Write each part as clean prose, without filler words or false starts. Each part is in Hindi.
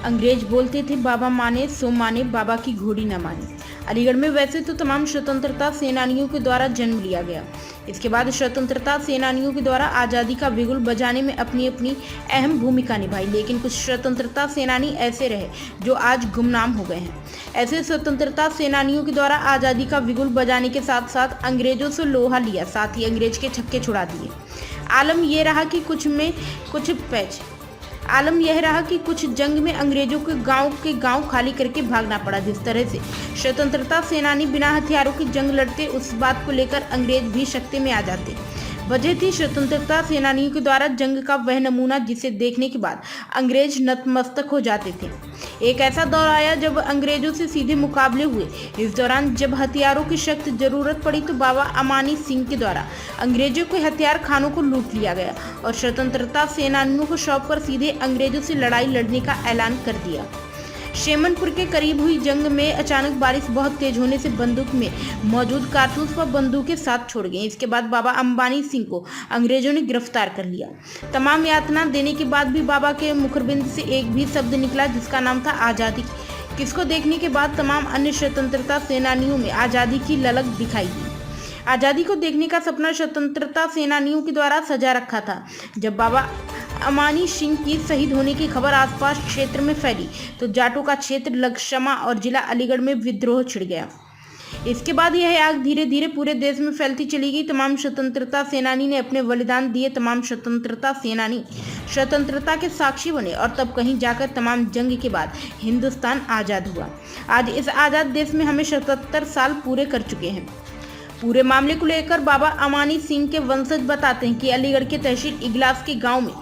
अंग्रेज बोलते थे बाबा माने सो माने, बाबा की घोड़ी न माने। अलीगढ़ में वैसे तो तमाम स्वतंत्रता सेनानियों के द्वारा जन्म लिया गया। इसके बाद स्वतंत्रता सेनानियों के द्वारा आज़ादी का बिगुल बजाने में अपनी अपनी अहम भूमिका निभाई, लेकिन कुछ स्वतंत्रता सेनानी ऐसे रहे जो आज गुमनाम हो गए हैं। ऐसे स्वतंत्रता सेनानियों के द्वारा आज़ादी का बिगुल बजाने के साथ साथ अंग्रेजों से लोहा लिया, साथ ही अंग्रेज के छक्के छुड़ा दिए। आलम यह रहा कि कुछ जंग में अंग्रेजों के गांव खाली करके भागना पड़ा। जिस तरह से स्वतंत्रता सेनानी बिना हथियारों की जंग लड़ते, उस बात को लेकर अंग्रेज भी शक्ति में आ जाते। वजह थी स्वतंत्रता सेनानियों के द्वारा जंग का वह नमूना जिसे देखने के बाद अंग्रेज नतमस्तक हो जाते थे। एक ऐसा दौर आया जब अंग्रेजों से सीधे मुकाबले हुए। इस दौरान जब हथियारों की सख्त जरूरत पड़ी तो बाबा अमानी सिंह के द्वारा अंग्रेजों के हथियार खानों को लूट लिया गया और स्वतंत्रता सेनानियों को सौंप कर सीधे अंग्रेजों से लड़ाई लड़ने का ऐलान कर दिया। शेमनपुर के करीब हुई जंग में अचानक बारिश बहुत तेज होने से बंदूक में मौजूद कारतूस व बंदूकें साथ छोड़ गईं। इसके बाद बाबा अम्बानी सिंह को अंग्रेजों ने गिरफ्तार कर लिया। तमाम यातना देने के बाद भी बाबा के मुखबिंद से एक भी शब्द निकला जिसका नाम था आज़ादी, किसको देखने के बाद तमाम अन्य स्वतंत्रता सेनानियों में आज़ादी की ललक दिखाई दी। आज़ादी को देखने का सपना स्वतंत्रता सेनानियों के द्वारा सजा रखा था। जब बाबा अमानी सिंह की शहीद होने की खबर आसपास क्षेत्र में फैली तो जाटों का क्षेत्र लक्षमा और जिला अलीगढ़ में विद्रोह छिड़ गया। इसके बाद यह आग धीरे धीरे पूरे देश में फैलती चली गई। तमाम स्वतंत्रता सेनानी ने अपने बलिदान दिए। तमाम स्वतंत्रता सेनानी स्वतंत्रता के साक्षी बने और तब कहीं जाकर तमाम जंग के बाद हिंदुस्तान आज़ाद हुआ। आज इस आज़ाद देश में हमें 77 साल पूरे कर चुके हैं। पूरे मामले को लेकर बाबा अमानी सिंह के वंशज बताते हैं कि अलीगढ़ के तहसील इगलास के गांव में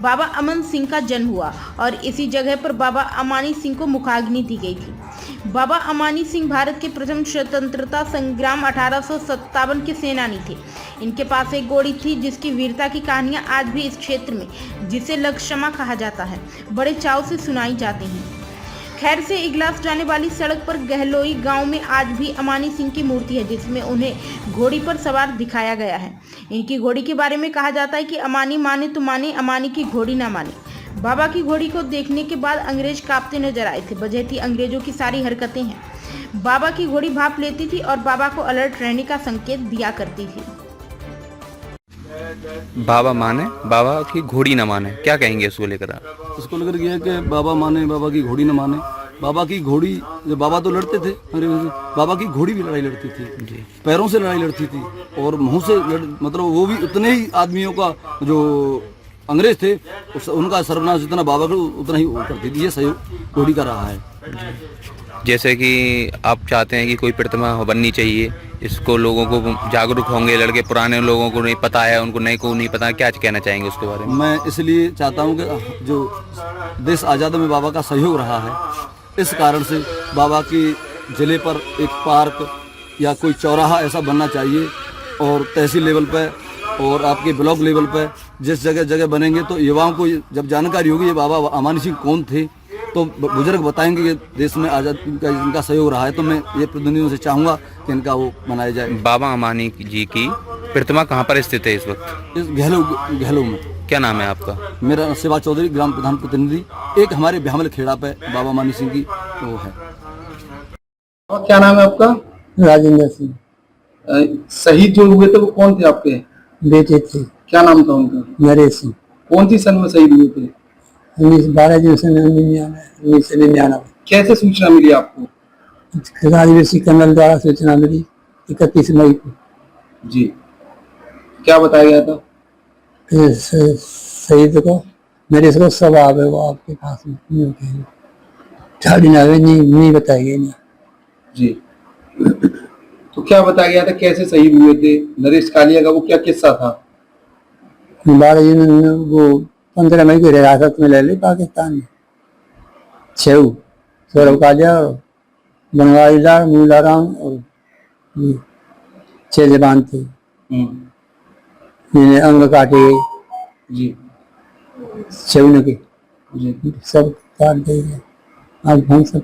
बाबा अमन सिंह का जन्म हुआ और इसी जगह पर बाबा अमानी सिंह को मुखाग्नि दी गई थी। बाबा अमानी सिंह भारत के प्रथम स्वतंत्रता संग्राम 1857 के सेनानी थे। इनके पास एक घोड़ी थी जिसकी वीरता की कहानियां आज भी इस क्षेत्र में, जिसे लक्षमा कहा जाता है, बड़े चाव से सुनाई जाती हैं। खैर से इगलास जाने वाली सड़क पर गहलोई गांव में आज भी अमानी सिंह की मूर्ति है जिसमें उन्हें घोड़ी पर सवार दिखाया गया है। इनकी घोड़ी के बारे में कहा जाता है कि अमानी माने तो माने, अमानी की घोड़ी ना माने। बाबा की घोड़ी को देखने के बाद अंग्रेज कांपते नजर आए थे। वजह थी अंग्रेजों की सारी हरकतें हैं। बाबा की घोड़ी भाप लेती थी और बाबा को अलर्ट रहने का संकेत दिया करती थी। बाबा माने, बाबा की घोड़ी न माने, क्या कहेंगे इसको लेकर आप? इसको लेकर ये है कि बाबा माने, बाबा की घोड़ी न माने। बाबा की घोड़ी, जब बाबा तो लड़ते थे अंग्रेजों से, बाबा की घोड़ी भी लड़ाई लड़ती थी जी। पैरों से लड़ाई लड़ती थी और मुंह से मतलब वो भी उतने ही आदमियों का जो अंग्रेज थे उनका सर्वनाश जितना बाबा को उतना ही करती थी। ये सहयोग घोड़ी का रहा है। जैसे कि आप चाहते हैं कि कोई प्रतिमा बननी चाहिए, इसको लोगों को जागरूक होंगे, लड़के पुराने लोगों को नहीं पता है, उनको नए को नहीं पता, क्या कहना चाहेंगे उसके बारे में? मैं इसलिए चाहता हूँ कि जो देश आज़ाद में बाबा का सहयोग रहा है, इस कारण से बाबा की जिले पर एक पार्क या कोई चौराहा ऐसा बनना चाहिए और तहसील लेवल पर और आपके ब्लॉक लेवल पर जिस जगह जगह बनेंगे तो युवाओं को जब जानकारी होगी ये बाबा अमानी सिंह कौन थे तो बुजुर्ग बताएंगे कि देश में आज़ादी का इनका सहयोग रहा है। तो मैं ये प्रतिनिधियों से चाहूँगा कि इनका वो बनाया जाए। बाबा अमानी जी की प्रतिमा कहाँ पर स्थित है इस वक्त? इस गहलो में। क्या नाम है आपका? मेरा सेवा चौधरी, ग्राम प्रधान प्रतिनिधि। एक हमारे ब्यामल खेड़ा पे बाबा अमानी सिंह की वो है। और क्या नाम है आपका? राजेंद्र सिंह। शहीद जो हुए थे वो कौन थे आपके? बेटे थे। क्या नाम था उनका? नरेश सिंह। कौन सी सन में शहीद हुए थे? 12 जून 1999। कैसे सूचना मिली आपको? राजवीर कर्नल द्वारा सूचना मिली 31 मई को जी। क्या बताया गया था? शहीद को नरेश को सब आवे वो आपके पास में नहीं बताया गया जी। तो क्या बताया गया था, कैसे शहीद हुए थे? नरेश कालिया का वो क्या किस्सा था? 12 जून वो 15 मई को हिरासत में ले ली पाकिस्तान में। सौरभ कालिया, बनवारी लाल, मूलाराम और 6 जवान थे जिन्हें अंग काटे गए जी। छेवने के जी। सब काट दिए गए। अब हम सब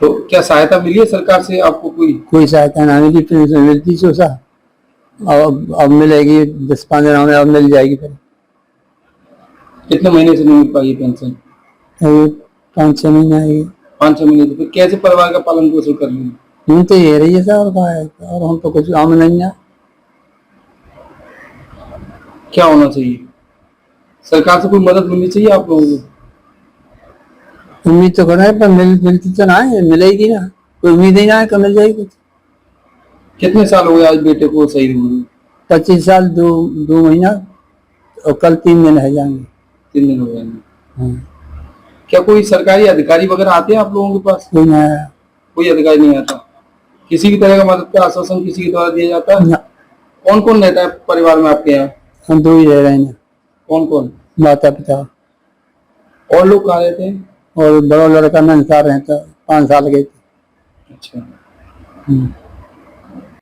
तो क्या सहायता मिली है सरकार से आपको? कोई सहायता ना मिली। पेंशन मिलती सो सा, अब मिलेगी 10-15 में, अब मिल जाएगी फिर। कितने महीने से नहीं मिल पाई पेंशन? अभी 5-6 महीने आएगी। 5-6 महीने से फिर कैसे परिवार का पालन पोषण कर रही है? हम तो ये रही है सर, और हम तो कुछ काम नहीं है। क्या होना चाहिए? सरकार से कोई मदद मिलनी चाहिए आप लोगों को? उम्मीद तो कर रहे हैं पर मिलती तो ना है, मिलेगी ना, कोई उम्मीद ही ना है कि मिल जाएगी कुछ। कितने साल हो गए आज बेटे को शहीद हुए? 25 साल 2 महीना और कल 3 दिन है जाएंगे। 3 दिन हो गए। हाँ। क्या कोई सरकारी अधिकारी वगैरह आते हैं आप लोगों के पास? कोई ना है। कोई अधिकारी नहीं आता? किसी भी तरह का मदद का आश्वासन किसी के द्वारा दिया जाता है? ना। कौन कौन रहता है परिवार में आपके यहाँ? हम 2 ही रह रहे हैं। कौन कौन? माता पिता और लोग कहाँ रहते हैं? और बड़ा लड़का नंसार रहता 5 साल के। अच्छा।